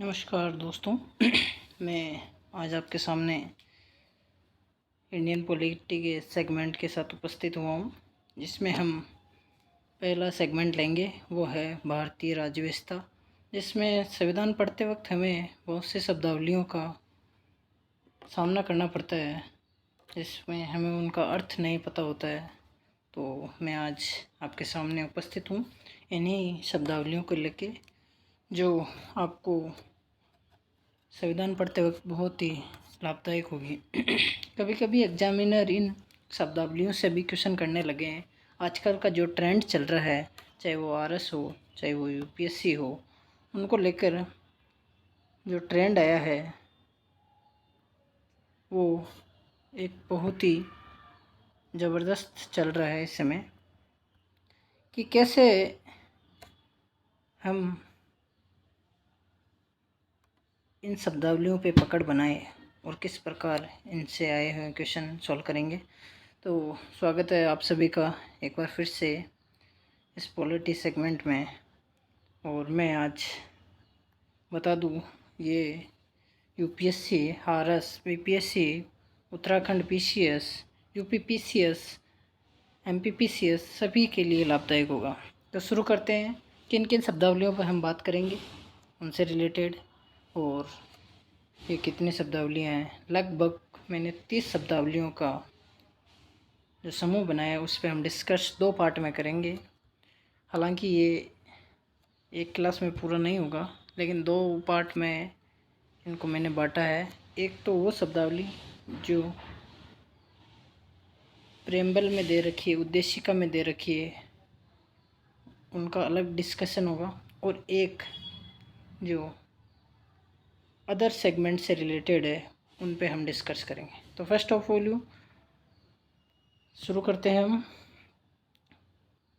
नमस्कार दोस्तों। मैं आज आपके सामने इंडियन पॉलिटी के सेगमेंट के साथ उपस्थित हुआ हूँ, जिसमें हम पहला सेगमेंट लेंगे। वो है भारतीय राज्य व्यवस्था, जिसमें संविधान पढ़ते वक्त हमें बहुत से शब्दावलियों का सामना करना पड़ता है, जिसमें हमें उनका अर्थ नहीं पता होता है। तो मैं आज आपके सामने उपस्थित हूँ इन्हीं शब्दावलियों को लेके, जो आपको संविधान पढ़ते वक्त बहुत ही लाभदायक होगी। कभी कभी एग्जामिनर इन शब्दावलियों से भी क्वेश्चन करने लगे हैं। आजकल का जो ट्रेंड चल रहा है, चाहे वो आरएस हो, चाहे वो यूपीएससी हो, उनको लेकर जो ट्रेंड आया है वो एक बहुत ही ज़बरदस्त चल रहा है इस समय, कि कैसे हम इन शब्दावलियों पे पकड़ बनाए और किस प्रकार इनसे आए हुए क्वेश्चन सॉल्व करेंगे। तो स्वागत है आप सभी का एक बार फिर से इस पॉलिटी सेगमेंट में। और मैं आज बता दूं, ये UPSC, RS, BPSC, Uttarakhand PCS, UP PCS, MP PCS सभी के लिए लाभदायक होगा। तो शुरू करते हैं। किन किन शब्दावलियों पर हम बात करेंगे उनसे रिलेटेड, और ये कितनी शब्दावलियाँ हैं। लगभग मैंने 30 शब्दावलियों का जो समूह बनाया है उस पर हम डिस्कस 2 पार्ट में करेंगे। हालांकि ये एक क्लास में पूरा नहीं होगा, लेकिन 2 पार्ट में इनको मैंने बांटा है। एक तो वो शब्दावली जो प्रेम्बल में दे रखी है, उद्देशिका में दे रखी है, उनका अलग डिस्कशन होगा। और एक जो अदर सेगमेंट से रिलेटेड है, उन पे हम डिस्कस करेंगे। तो फर्स्ट ऑफ ऑल शुरू करते हैं हम।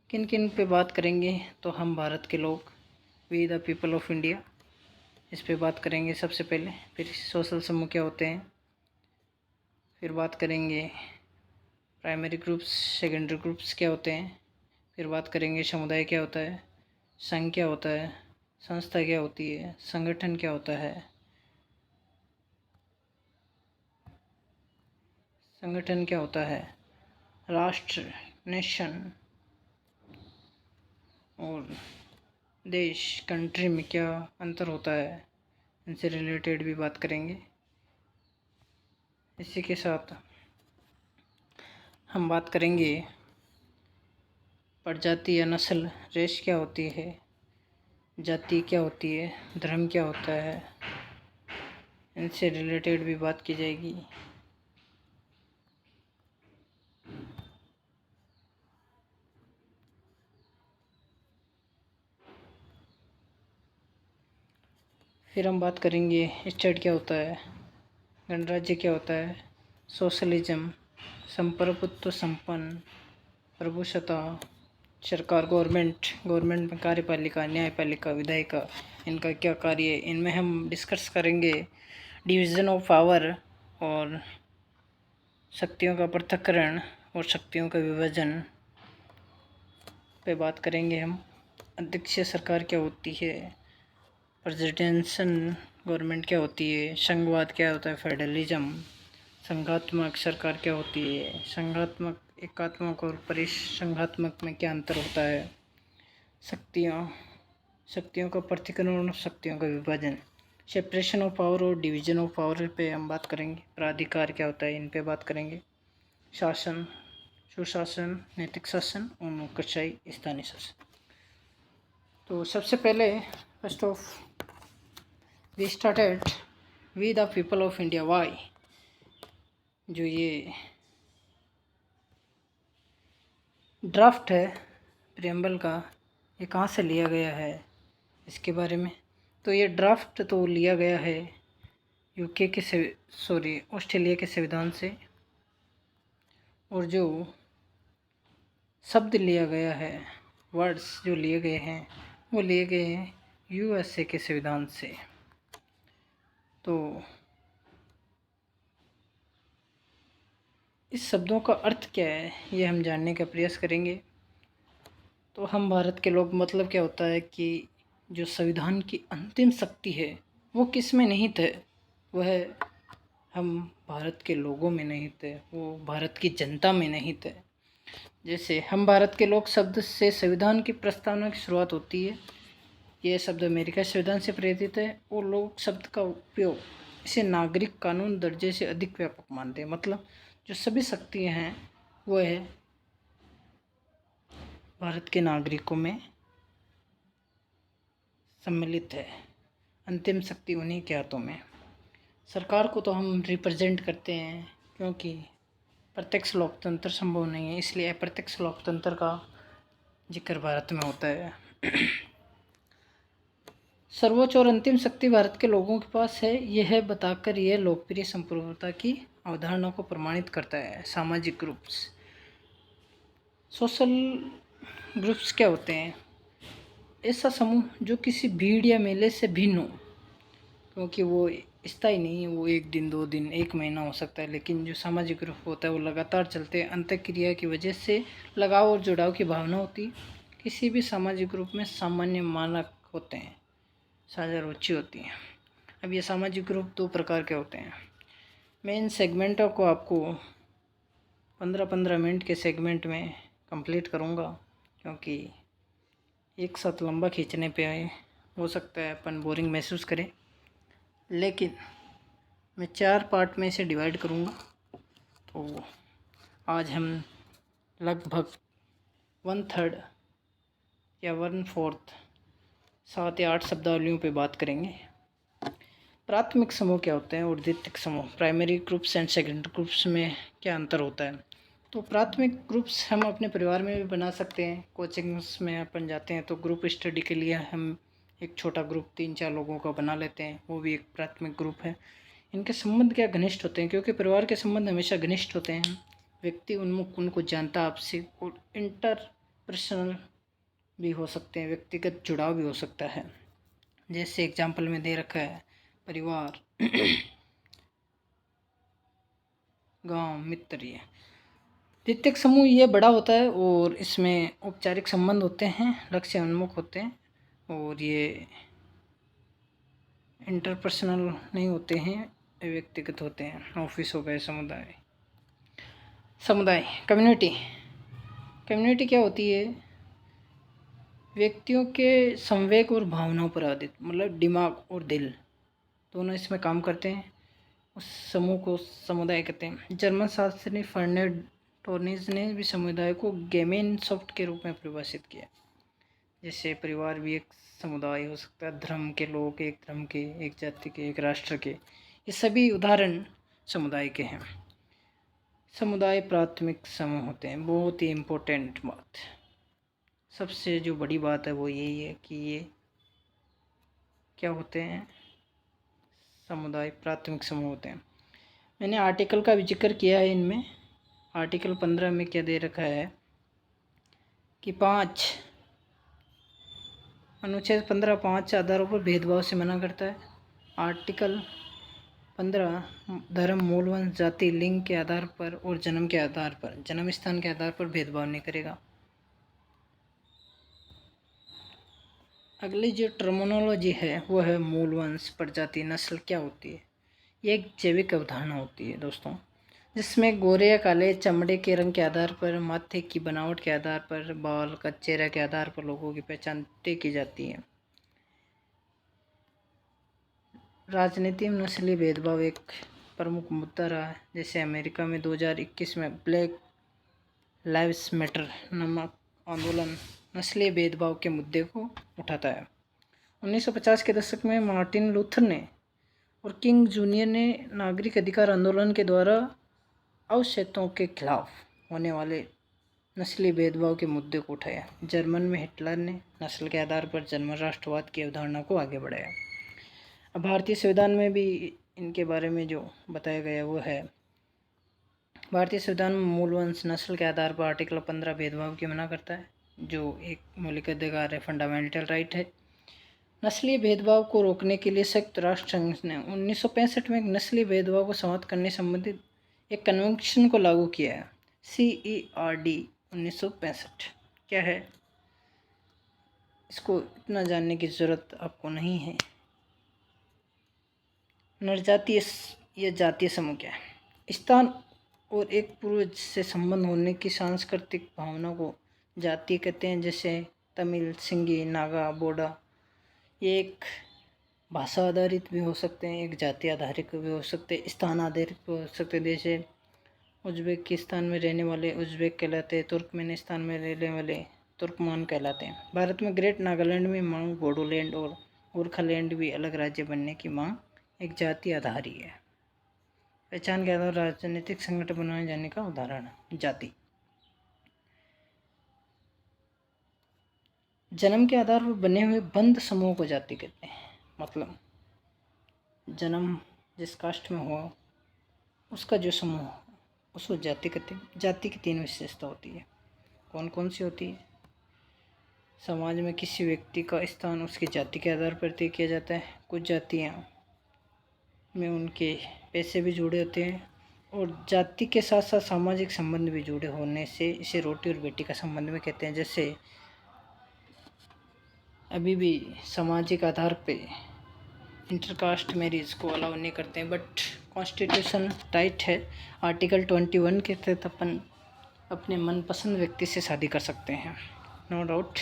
किन किन पे बात करेंगे, तो हम भारत के लोग, we the people of India, इस पे बात करेंगे सबसे पहले। फिर सोशल समूह क्या होते हैं, फिर बात करेंगे प्राइमरी ग्रुप्स, सेकेंडरी ग्रुप्स क्या होते हैं, फिर बात करेंगे समुदाय क्या होता है, संघ क्या होता है, संस्था क्या होती है, संगठन क्या होता है, संगठन क्या होता है, राष्ट्र, नेशन, और देश, कंट्री में क्या अंतर होता है, इनसे रिलेटेड भी बात करेंगे। इसी के साथ हम बात करेंगे प्रजाति या नस्ल, रेस क्या होती है, जाति क्या होती है, धर्म क्या होता है, इनसे रिलेटेड भी बात की जाएगी। फिर हम बात करेंगे स्टेट क्या होता है, गणराज्य क्या होता है, सोशलिज्म, संप्रभुत्व संपन्न, प्रभुसत्ता, सरकार, गवर्नमेंट में कार्यपालिका, न्यायपालिका, विधायिका, इनका क्या कार्य है। इनमें हम डिस्कस करेंगे डिवीज़न ऑफ पावर और शक्तियों का पृथक्करण और शक्तियों का विभाजन पे बात करेंगे हम। अध्यक्षीय सरकार क्या होती है, प्रेसिडेंशियल गवर्नमेंट क्या होती है, संघवाद क्या होता है, फेडरलिज्म, संघात्मक सरकार क्या होती है, संघात्मक, एकात्मक और परिसंघात्मक में क्या अंतर होता है, शक्तियों का पृथक्करण और शक्तियों का विभाजन, सेपरेशन ऑफ पावर और डिवीजन ऑफ पावर पे हम बात करेंगे। प्राधिकार क्या होता है, इन पे बात करेंगे। शासन, सुशासन, नैतिक शासन और नौकरशाही, स्थानीय शासन। तो सबसे पहले first of we started we the people of India. Why, जो ये ड्राफ्ट है प्रेम्बल का, ये कहाँ से लिया गया है इसके बारे में। तो ये ड्राफ्ट तो लिया गया है यूके के ऑस्ट्रेलिया के संविधान से, और जो शब्द लिया गया है, वर्ड्स जो लिए गए हैं, वो लिए गए हैं यूएसए के संविधान से। तो इस शब्दों का अर्थ क्या है, ये हम जानने का प्रयास करेंगे। तो हम भारत के लोग, मतलब क्या होता है कि जो संविधान की अंतिम शक्ति है वो किस में निहित है? वह हम भारत के लोगों में निहित है, वो भारत की जनता में निहित है। जैसे हम भारत के लोग शब्द से संविधान की प्रस्तावना की शुरुआत होती है। यह शब्द अमेरिका संविधान से प्रेरित है और लोग शब्द का उपयोग इसे नागरिक कानून दर्जे से अधिक व्यापक मानते हैं। मतलब जो सभी शक्तियाँ हैं वह है भारत के नागरिकों में सम्मिलित है। अंतिम शक्ति उन्हीं के हाथों में। सरकार को तो हम रिप्रेजेंट करते हैं, क्योंकि प्रत्यक्ष लोकतंत्र संभव नहीं है, इसलिए अप्रत्यक्ष लोकतंत्र का जिक्र भारत में होता है। सर्वोच्च और अंतिम शक्ति भारत के लोगों के पास है, यह बताकर यह लोकप्रिय संप्रभुता की अवधारणा को प्रमाणित करता है। सामाजिक ग्रुप्स, सोशल ग्रुप्स क्या होते हैं? ऐसा समूह जो किसी भीड़ या मेले से भिन्न हो, क्योंकि वो स्थायी नहीं है, वो एक दिन, 2 दिन, 1 महीना हो सकता है, लेकिन जो सामाजिक ग्रुप होता है वो लगातार चलते हैं। अंतःक्रिया की वजह से लगाव और जुड़ाव की भावना होती है। किसी भी सामाजिक ग्रुप में सामान्य मानक होते हैं, साझा रुचि होती है। अब ये सामाजिक ग्रुप 2 प्रकार के होते हैं। मैं इन सेगमेंटों को आपको 15-15 मिनट के सेगमेंट में कंप्लीट करूँगा, क्योंकि एक साथ लंबा खींचने पे हो सकता है अपन बोरिंग महसूस करें, लेकिन मैं 4 पार्ट में इसे डिवाइड करूँगा। तो आज हम लगभग 1/3 या 1/4 7 या 8 शब्दावलियों पे बात करेंगे। प्राथमिक समूह क्या होते हैं और द्वितीयक समूह, primary groups and secondary groups में क्या अंतर होता है? तो प्राथमिक ग्रुप्स हम अपने परिवार में भी बना सकते हैं। कोचिंग्स में अपन जाते हैं तो ग्रुप स्टडी के लिए हम एक छोटा ग्रुप 3-4 लोगों का बना लेते हैं, वो भी एक प्राथमिक ग्रुप है। इनके संबंध क्या घनिष्ठ होते हैं, क्योंकि परिवार के संबंध हमेशा घनिष्ठ होते हैं। व्यक्ति उन्मुख उनको जानता आपसे, और इंटरपर्सनल भी हो सकते हैं, व्यक्तिगत जुड़ाव भी हो सकता है। जैसे एग्जाम्पल में दे रखा है परिवार, गांव, मित्र। ये द्वितीयक समूह ये बड़ा होता है और इसमें औपचारिक संबंध होते हैं, लक्ष्य उन्मुख होते हैं, और ये इंटरपर्सनल नहीं होते हैं, व्यक्तिगत होते हैं। ऑफिस हो गए, समुदाय, कम्युनिटी क्या होती है? व्यक्तियों के संवेग और भावनाओं पर आधारित, मतलब दिमाग और दिल दोनों इसमें काम करते हैं। उस समूह को समुदाय कहते हैं। जर्मन शास्त्री फर्नेड टोर्निज ने भी समुदाय को गेमेनशफ्ट के रूप में परिभाषित किया। जैसे परिवार भी एक समुदाय हो सकता है, धर्म के लोग एक धर्म के, एक जाति के, एक राष्ट्र के, ये सभी उदाहरण समुदाय के हैं। समुदाय प्राथमिक समूह होते हैं। बहुत ही इम्पोर्टेंट बात, सबसे जो बड़ी बात है वो यही है कि ये क्या होते हैं? समुदाय प्राथमिक समूह होते हैं। मैंने आर्टिकल का भी जिक्र किया है इनमें। आर्टिकल 15 में क्या दे रखा है कि अनुच्छेद 15(5) आधारों पर भेदभाव से मना करता है। आर्टिकल 15 धर्म, मूल वंश, जाति, लिंग के आधार पर और जन्म के आधार पर, जन्म स्थान के आधार पर भेदभाव नहीं करेगा। अगली जो टर्मिनोलॉजी है वो है मूल वंश, प्रजाति, नस्ल क्या होती है? ये एक जैविक अवधारणा होती है दोस्तों, जिसमें गोरे या काले चमड़े के रंग के आधार पर, माथे की बनावट के आधार पर, बाल का चेहरा के आधार पर लोगों की पहचान तय की जाती है। राजनीति में नस्लीय भेदभाव एक प्रमुख मुद्दा रहा है। जैसे अमेरिका में 2021 में ब्लैक लाइव्स मैटर नामक आंदोलन नस्लीय भेदभाव के मुद्दे को उठाता है। 1950 के दशक में मार्टिन लूथर ने और किंग जूनियर ने नागरिक अधिकार आंदोलन के द्वारा अवशेषों के खिलाफ होने वाले नस्लीय भेदभाव के मुद्दे को उठाया। जर्मन में हिटलर ने नस्ल के आधार पर जर्मन राष्ट्रवाद की अवधारणा को आगे बढ़ाया। अब भारतीय संविधान में भी इनके बारे में जो बताया गया वो है, भारतीय संविधान में मूल वंश, नस्ल के आधार पर आर्टिकल 15 भेदभाव की मना करता है, जो एक मौलिक अधिकार है, फंडामेंटल राइट है। नस्लीय भेदभाव को रोकने के लिए संयुक्त राष्ट्र संघ ने 1965 में नस्लीय भेदभाव को समाप्त करने संबंधित एक कन्वेंशन को लागू किया है। CERD 1965 क्या है, इसको इतना जानने की ज़रूरत आपको नहीं है। नरजातीय या जातीय समूह क्या है? स्थान और एक पूर्वज से संबंध होने की सांस्कृतिक भावना को जातीय कहते हैं। जैसे तमिल, सिंगी, नागा, बोडा। ये एक भाषा आधारित भी हो सकते हैं, एक जाति आधारित भी हो सकते हैं, स्थान आधारित भी हो सकते हैं। जैसे उज्बेकिस्तान में रहने वाले उज्बेक कहलाते हैं, तुर्कमेनिस्तान में रहने वाले तुर्कमान कहलाते हैं। भारत में ग्रेट नागालैंड में मांग बोडोलैंड और गोरखालैंड भी अलग राज्य बनने की मांग एक जाति आधार ही है। पहचान के आधार राजनीतिक संगठन बनाए जाने का उदाहरण है जाति। जन्म के आधार पर बने हुए बंद समूह को जाति कहते हैं। मतलब जन्म जिस कास्ट में हुआ उसका जो समूह उसको जाति कहते हैं। जाति की 3 विशेषता होती है। कौन कौन सी होती है? समाज में किसी व्यक्ति का स्थान उसकी जाति के आधार पर तय किया जाता है। कुछ जातियाँ में उनके पैसे भी जुड़े होते हैं और जाति के साथ साथ सामाजिक संबंध भी जुड़े होने से इसे रोटी और बेटी का संबंध में कहते हैं। जैसे अभी भी सामाजिक आधार पे इंटरकास्ट मैरिज को अलाउ नहीं करते हैं, बट कॉन्स्टिट्यूशन राइट है। आर्टिकल 21 के तहत अपन अपने मनपसंद व्यक्ति से शादी कर सकते हैं, नो डाउट।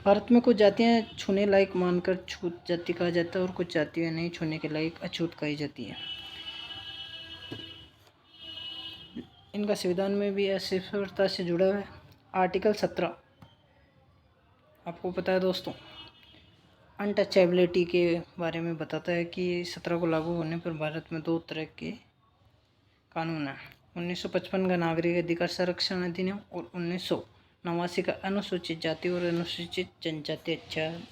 भारत में कुछ जातियाँ छूने लायक मानकर छूत जाति कहा जाता है और कुछ जातियाँ नहीं छूने के लायक अछूत कही जाती है। इनका संविधान में भी अस्वीकृता से जुड़ा है। आर्टिकल 17 आपको पता है दोस्तों, अनटचेबिलिटी के बारे में बताता है कि 17 को लागू होने पर भारत में 2 तरह के कानून हैं। 1955 का नागरिक अधिकार संरक्षण अधिनियम और 1989 का अनुसूचित जाति और अनुसूचित जनजाति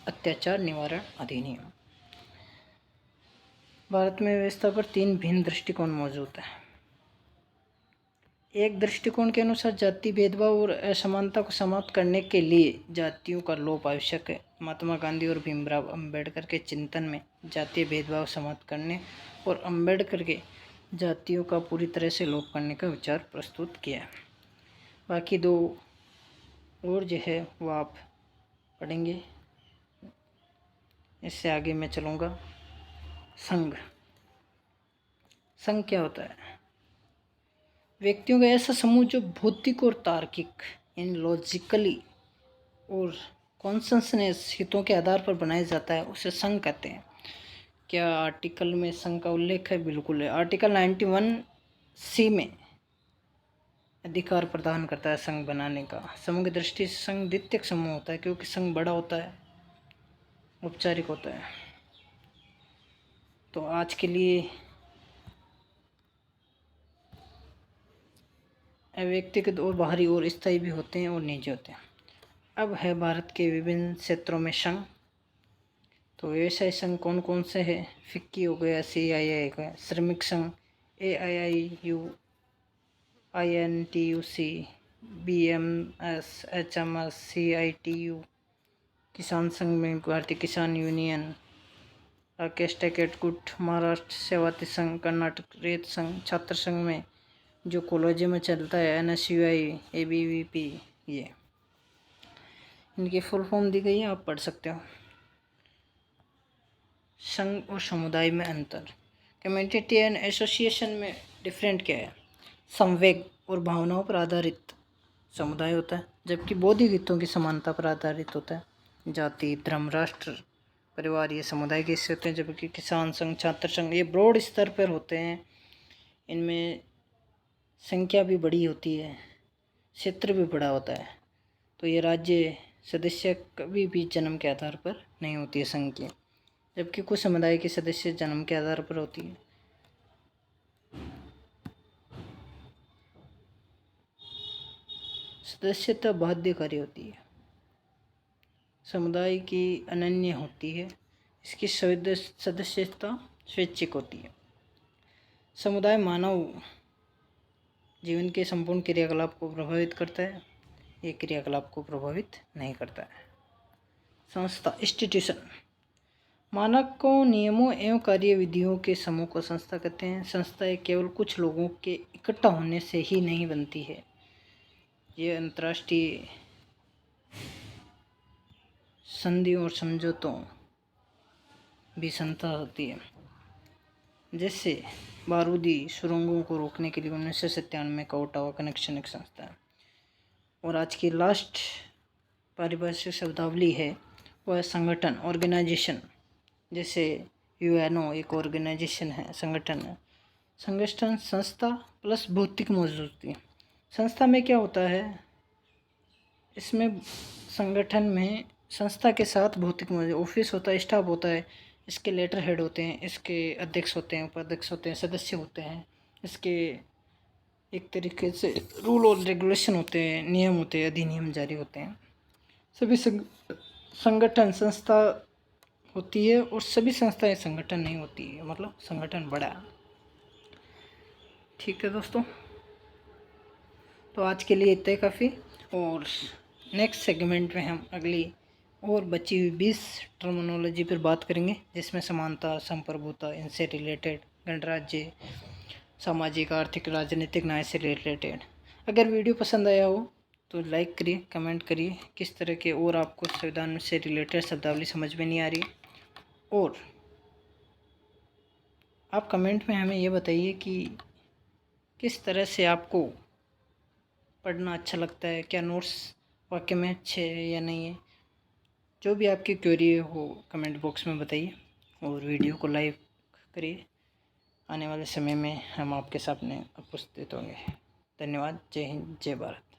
अत्याचार निवारण अधिनियम। भारत में व्यवस्था पर 3 भिन्न दृष्टिकोण मौजूद हैं। एक दृष्टिकोण के अनुसार जाति भेदभाव और असमानता को समाप्त करने के लिए जातियों का लोप आवश्यक है। महात्मा गांधी और भीमराव अंबेडकर के चिंतन में जातीय भेदभाव समाप्त करने और अंबेडकर के जातियों का पूरी तरह से लोप करने का विचार प्रस्तुत किया। बाकी 2 और जो है वो आप पढ़ेंगे। इससे आगे मैं चलूँगा। संघ क्या होता है? व्यक्तियों का ऐसा समूह जो भौतिक और तार्किक यानी लॉजिकली और कॉन्सेंसस हितों के आधार पर बनाया जाता है, उसे संघ कहते हैं। क्या आर्टिकल में संघ का उल्लेख है? बिल्कुल है। आर्टिकल 91C में अधिकार प्रदान करता है संघ बनाने का। समूह की दृष्टि से संघ द्वितीयक समूह होता है क्योंकि संघ बड़ा होता है, औपचारिक होता है। तो आज के लिए व्यक्तिगत और बाहरी और स्थायी भी होते हैं और निजी होते हैं। अब है भारत के विभिन्न क्षेत्रों में संघ। तो व्यवसाय संघ कौन कौन से हैं? फिक्की हो गया, CII हो गया, श्रमिक संघ AIIU, INTUC, BMS, HMS, CITU, किसान संघ में भारतीय किसान यूनियन, राकेश टिकैत गुट, महाराष्ट्र सेवाती संघ, कर्नाटक रेत संघ, छात्र संघ में जो कॉलेजों में चलता है NSUI, ABVP। ये इनकी फुल फॉर्म दी गई है, आप पढ़ सकते हो। संघ और समुदाय में अंतर। कम्युनिटी एंड एसोसिएशन में डिफरेंट क्या है? संवेग और भावनाओं पर आधारित समुदाय होता है, जबकि बौद्धिक हितों की समानता पर आधारित होता है। जाति, धर्म, राष्ट्र, परिवार ये समुदाय के हिस्से होते हैं, जबकि किसान संघ, छात्र संघ ये ब्रॉड स्तर पर होते हैं। इनमें संख्या भी बड़ी होती है, क्षेत्र भी बड़ा होता है। तो ये राज्य सदस्य कभी भी जन्म के आधार पर नहीं होती है संघ की, जबकि कुछ समुदाय के सदस्य जन्म के आधार पर होती है। सदस्यता बाध्यकारी होती है, समुदाय की अनन्य होती है। इसकी सदस्यता स्वैच्छिक होती है। समुदाय मानव जीवन के संपूर्ण क्रियाकलाप को प्रभावित करता है, ये क्रियाकलाप को प्रभावित नहीं करता है। संस्था इंस्टीट्यूशन मानकों, नियमों एवं कार्यविधियों के समूह को संस्था कहते हैं। संस्थाएं केवल कुछ लोगों के इकट्ठा होने से ही नहीं बनती है। ये अंतर्राष्ट्रीय संधियों और समझौतों भीषणता होती है। जैसे बारूदी सुरंगों को रोकने के लिए 1997 का ओटावा कन्वेंशन एक संस्था है। और आज की लास्ट पारिभाषिक शब्दावली है वह है संगठन, ऑर्गेनाइजेशन। जैसे यूएनओ एक ऑर्गेनाइजेशन है, संगठन है। संगठन संस्था प्लस भौतिक मौजूदगी। संस्था में क्या होता है, इसमें संगठन में संस्था के साथ भौतिक मौजूद ऑफिस होता है, स्टाफ होता है, इसके लेटर हेड होते हैं, इसके अध्यक्ष होते हैं, उपाध्यक्ष होते हैं, सदस्य होते हैं, इसके एक तरीके से रूल और रेगुलेशन होते हैं, नियम होते हैं, अधिनियम जारी होते हैं। सभी संगठन संस्था होती है और सभी संस्थाएं संगठन नहीं होती है, मतलब संगठन बड़ा है। ठीक है दोस्तों, तो आज के लिए इतना ही काफ़ी। और नेक्स्ट सेगमेंट में हम अगली और बची हुई 20 टर्मिनोलॉजी पर बात करेंगे, जिसमें समानता, संप्रभुता, इनसे रिलेटेड, गणराज्य, सामाजिक, आर्थिक, राजनीतिक न्याय से रिलेटेड। अगर वीडियो पसंद आया हो तो लाइक करिए, कमेंट करिए किस तरह के और आपको संविधान से रिलेटेड शब्दावली समझ में नहीं आ रही। और आप कमेंट में हमें ये बताइए कि किस तरह से आपको पढ़ना अच्छा लगता है, क्या नोट्स वाकई में अच्छे हैं या नहीं है। जो भी आपकी क्वेरी हो कमेंट बॉक्स में बताइए और वीडियो को लाइक करिए। आने वाले समय में हम आपके सामने उपस्थित होंगे। धन्यवाद। जय हिंद, जय भारत।